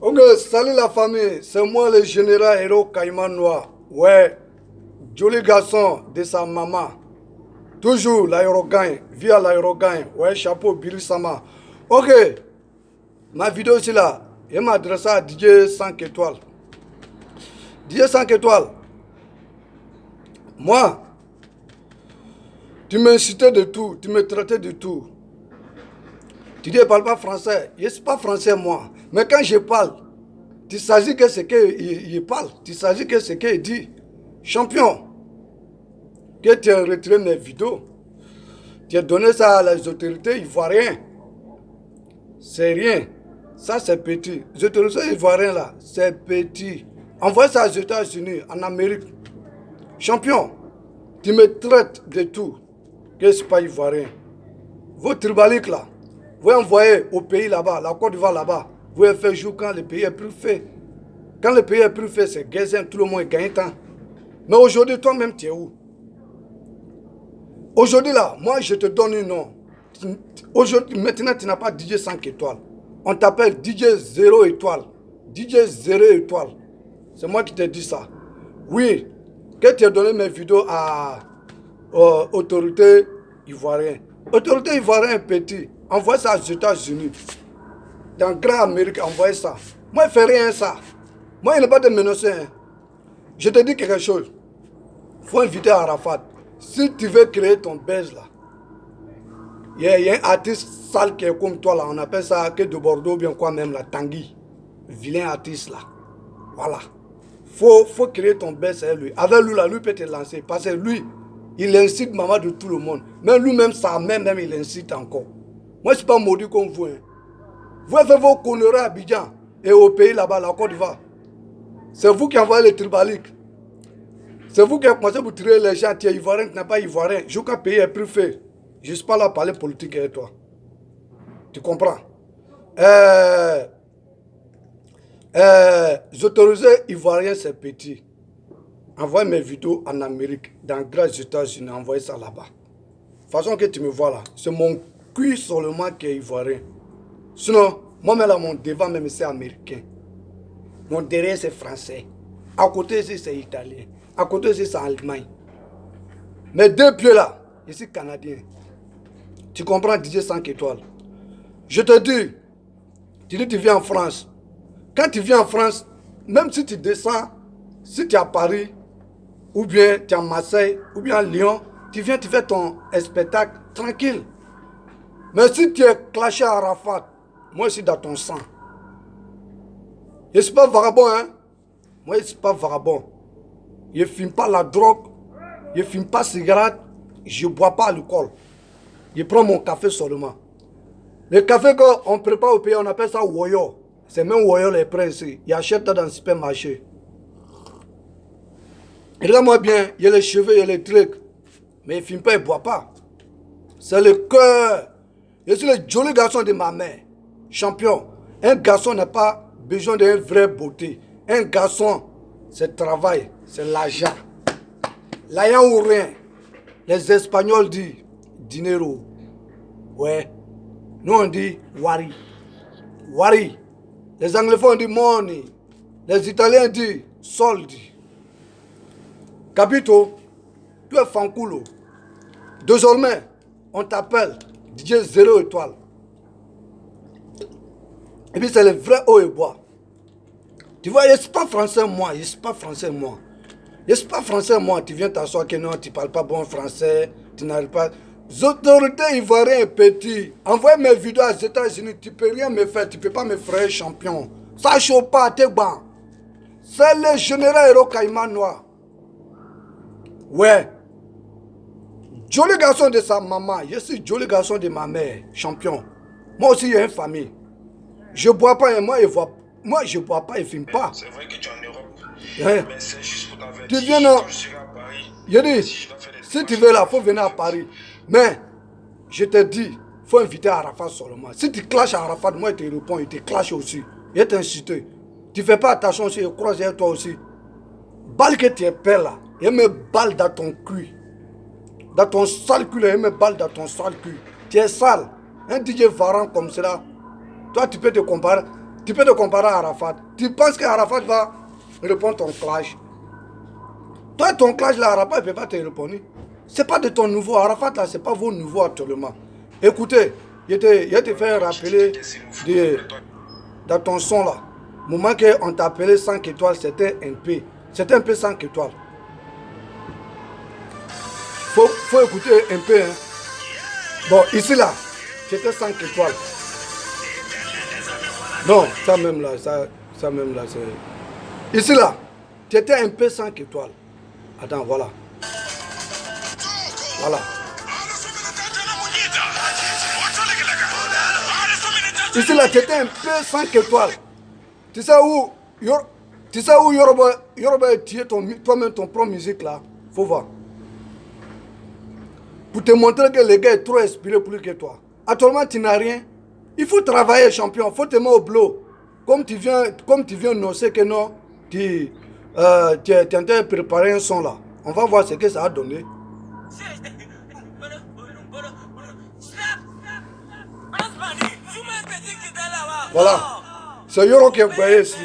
Ok, salut la famille, c'est moi le général héros Caïman Noir. Ouais, joli garçon de sa maman. Toujours l'aérogain, via l'aérogain. Ouais, chapeau Billy Sama. Ok, ma vidéo ici là, je m'adresse à DJ 5 étoiles. DJ 5 étoiles, moi, tu m'incitais de tout, tu me traitais de tout. Tu dis, je ne parle pas français. Je ne suis pas français moi. Mais quand je parle, tu s'agit que ce qu'il parle, tu s'agit que ce qu'il dit. Champion, que tu as retiré mes vidéos, tu as donné ça à les autorités ivoiriennes. C'est rien. Ça, c'est petit. Les autorités ivoiriennes, là, c'est petit. Envoie ça aux États-Unis, en Amérique. Champion, tu me traites de tout, que je ne suis pas ivoirien. Vos tribaliques, là, vous envoyez au pays là-bas, la Côte d'Ivoire là-bas. Vous avez fait jour quand le pays est plus fait. Quand le pays est plus fait, c'est gazin, tout le monde gagne temps. Mais aujourd'hui, toi-même, tu es où? Aujourd'hui, là, moi, je te donne un nom. Aujourd'hui, maintenant, tu n'as pas DJ 5 étoiles. On t'appelle DJ 0 étoile. DJ 0 étoile. C'est moi qui te dis ça. Oui, que tu as donné mes vidéos à autorités ivoiriennes. Autorités ivoiriennes petit. Envoie ça aux États-Unis. Dans la grande Amérique, envoyez ça. Moi, je ne fais rien ça. Moi, il n'est pas de menacer. Hein. Je te dis quelque chose. Il faut inviter Arafat. Si tu veux créer ton buzz là, il y a un artiste sale qui est comme toi là, on appelle ça que de Bordeaux, bien quoi même là, Tanguy. Vilain artiste là. Voilà. Faut créer ton buzz avec lui. Avec lui là, lui peut te lancer. Parce que lui, il incite maman de tout le monde. Même lui-même, sa mère même, il incite encore. Moi, je ne suis pas maudit comme vous. Hein. Vous faites vos conneries à Abidjan et au pays là-bas, la Côte d'Ivoire. C'est vous qui envoyez les tribaliques. C'est vous qui avez commencé à vous tirer les gens. Tu es ivoirien, tu n'es pas ivoirien. Je veux qu'un pays est plus fait. Je ne suis pas là à parler politique avec toi. Tu comprends? Les autorisés ivoiriens, c'est petit. Envoie mes vidéos en Amérique, dans les grands États-Unis. Envoyez ça là-bas. De toute façon que tu me vois là, c'est mon cul seulement qui est ivoirien. Sinon, moi-même là, mon devant même c'est américain. Mon derrière c'est français. À côté ici c'est italien. À côté ici c'est Allemagne. Mes deux pieds là, ici canadien. Tu comprends DJ 5 étoiles. Je te dis, tu viens en France. Quand tu viens en France, même si tu descends, si tu es à Paris, ou bien tu es à Marseille, ou bien à Lyon, tu viens, tu fais ton spectacle tranquille. Mais si tu es clashé à Arafat, moi je suis dans ton sang. Je ne suis pas vagabond, hein. Moi je ne suis pas vagabond. Je ne fume pas la drogue, je ne fume pas la cigarette, je ne bois pas l'alcool. Je prends mon café seulement. Le café qu'on prépare au pays, on appelle ça Woyo. C'est même Woyo les prend ici. Il achète dans le supermarché. Regarde-moi bien, il y a les cheveux, il y a les trucs. Mais il ne fume pas, il ne boit pas. C'est le cœur. Je suis le joli garçon de ma mère. Champion. Un garçon n'a pas besoin d'une vraie beauté. Un garçon, c'est travail, c'est l'argent. L'argent ou rien. Les Espagnols disent dinero. Ouais. Nous on dit wari. Wari. Les anglophones disent money. Les Italiens disent soldi. Capito, tu es fanculo. Désormais, on t'appelle DJ 0 étoile. Et puis c'est le vrai haut et bois. Tu vois, je ne suis pas français moi, je ne suis pas français moi. Je ne suis pas français moi, tu viens t'asseoir que non, tu ne parles pas bon français, tu n'arrives pas. Les autorités ivoiriennes petits, envoie mes vidéos aux États-Unis, tu ne peux rien me faire, tu ne peux pas me faire champion. Ça chauffe pas, t'es bon. C'est le général héros Caïman Noir. Ouais. Joli garçon de sa maman, je suis joli garçon de ma mère, champion. Moi aussi, j'ai une famille. Je ne bois pas et moi, je ne bois pas et ne fume pas. C'est vrai que tu es en Europe. Ouais. Mais c'est juste pour t'avertir. Tu viens dans... Quand je serai à Paris, Je dis, si tu veux là, il faut venir à Paris. Mais, je te dis, il faut inviter Arafat seulement. Si tu clashes à Arafat, moi, je te réponds, il te clash aussi. Il t'incite. Tu ne fais pas attention si je croise avec toi aussi. Balle que tu es père là, il me balle dans ton cul. Dans ton sale cul, il me balle dans ton sale cul. Tu es sale. Un DJ Varan comme cela, toi, tu peux te comparer. Tu peux te comparer à Arafat. Tu penses qu'Arafat va répondre ton clash. Toi, ton clash, là, Arafat ne peut pas te répondre. Ce n'est pas de ton niveau. Arafat, là, ce n'est pas vos niveaux actuellement. Écoutez, je te fait rappeler dans ton son, là. Au moment qu'on t'a appelé 5 étoiles, c'était un peu. C'était un peu 5 étoiles. Faut écouter un peu. Hein. Bon, ici, là, c'était 5 étoiles. Non, ça même là, ça même là, c'est... Ici, là, c'était un peu 5 étoiles. Attends, voilà. Voilà. Ici, là, c'était un peu 5 étoiles. Tu sais où Yoruba a tiré toi-même ton propre musique, là. Faut voir. Pour te montrer que le gars est trop inspiré plus que toi. Actuellement, tu n'as rien. Il faut travailler, champion. Il faut te mettre au boulot. Comme tu viens annoncer que non, tu es en train de préparer un son là. On va voir ce que ça a donné. Voilà. C'est Yoro qui est envoyé ici.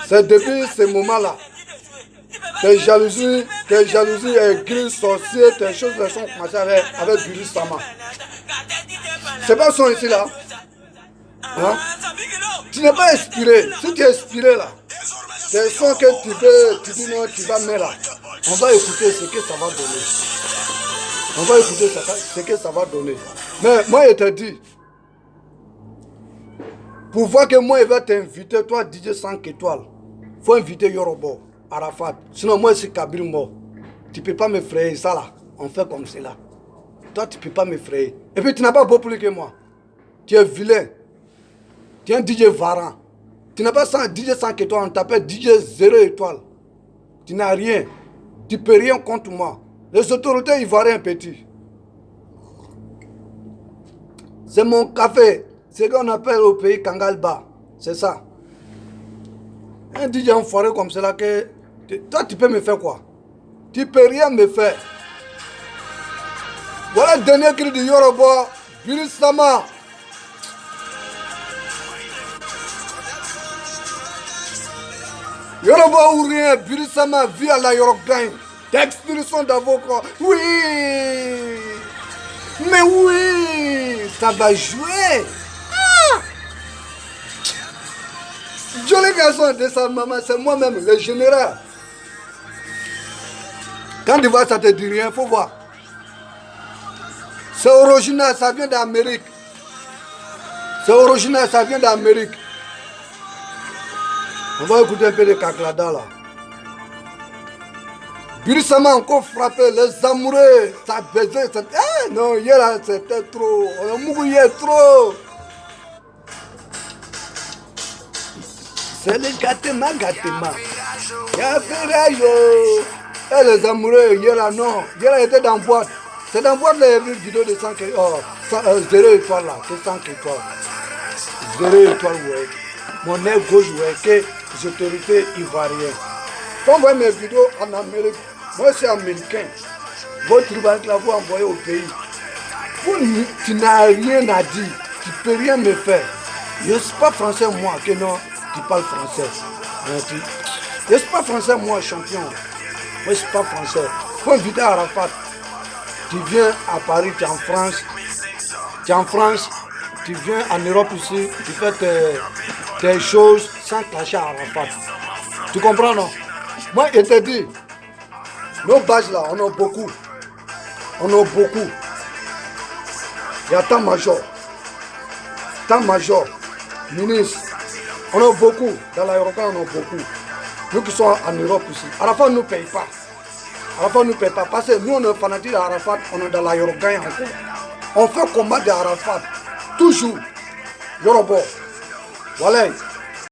C'est depuis ce moment-là. Tes jalousies, gris, sorciers, tes choses de sont commencées avec Billy Sama. C'est pas son ici là. Hein? Tu n'es pas inspiré. Si tu es inspiré là, tes sons que tu dis non, tu vas mettre là. On va écouter ce que ça va donner. On va écouter ce que ça va donner. Mais moi je te dis, pour voir que moi je vais t'inviter, toi DJ 5 étoiles, il faut inviter Yorobo, Arafat. Sinon moi c'est Kabir mort. Tu ne peux pas me frayer ça là. On fait comme cela. Toi tu ne peux pas me frayer. Et puis tu n'as pas beaucoup plus que moi. Tu es vilain. Tu es un DJ Varan. Tu n'as pas DJ 5 étoiles, on t'appelle DJ 0 étoiles. Tu n'as rien. Tu ne peux rien contre moi. Les autorités ivoiriennes petit. C'est mon café. C'est ce qu'on appelle au pays Kangalba. C'est ça. Un DJ enfoiré comme cela que... Toi tu peux me faire quoi? Tu ne peux rien me faire. Voilà le dernier cri de Yoruba. Billy Sama. Yoruba ou rien, Billy Sama vit à la Yorokgain. D'expulsion d'avocat. Oui. Mais oui. Ça va jouer. Ah. Joli garçon de sa maman, c'est moi-même, le général. Quand tu vois ça te dit rien, faut voir. C'est original, ça vient d'Amérique. C'est original, ça vient d'Amérique. On va écouter un peu de Kaklada là. Billy Sama a encore frappé les amoureux. Ça baisait. Ah non, hier là c'était trop. On a mouillé trop. C'est le gâtement. Y'a fait yo. Et les amoureux, hier là non. Hier là était dans la boîte. C'est dans la boîte là, il y avait une vidéo de 5 étoiles. 0 étoiles là. Que 5 étoiles. 0 étoiles, ouais. Mon œil gauche, ouais. Que les autorités ivoiriennes. Quand vous voyez mes vidéos en Amérique, moi c'est américain. Votre tribunal là, vous envoyez au pays. Tu n'as rien à dire. Tu ne peux rien me faire. Je ne suis pas français moi, que non, tu parles français. Je ne suis pas français moi, champion. Moi je ne suis pas français. Il faut inviter Arafat. Tu viens à Paris, tu es en France. Tu es en France, tu viens en Europe ici, tu fais tes choses sans clasher à Arafat. Tu comprends non? Moi je te dis, nos bases là, on a beaucoup. On a beaucoup. Il y a tant-major, ministre. On a beaucoup. Dans l'aéroport, on a beaucoup. Nous qui sommes en Europe ici. Arafat ne nous paye pas. Arafat ne nous paye pas. Parce que nous, on est fanatiques d'Arafat, on est dans l'aéroport encore. On fait combat d'Arafat. Toujours. Yoruba. Voilà.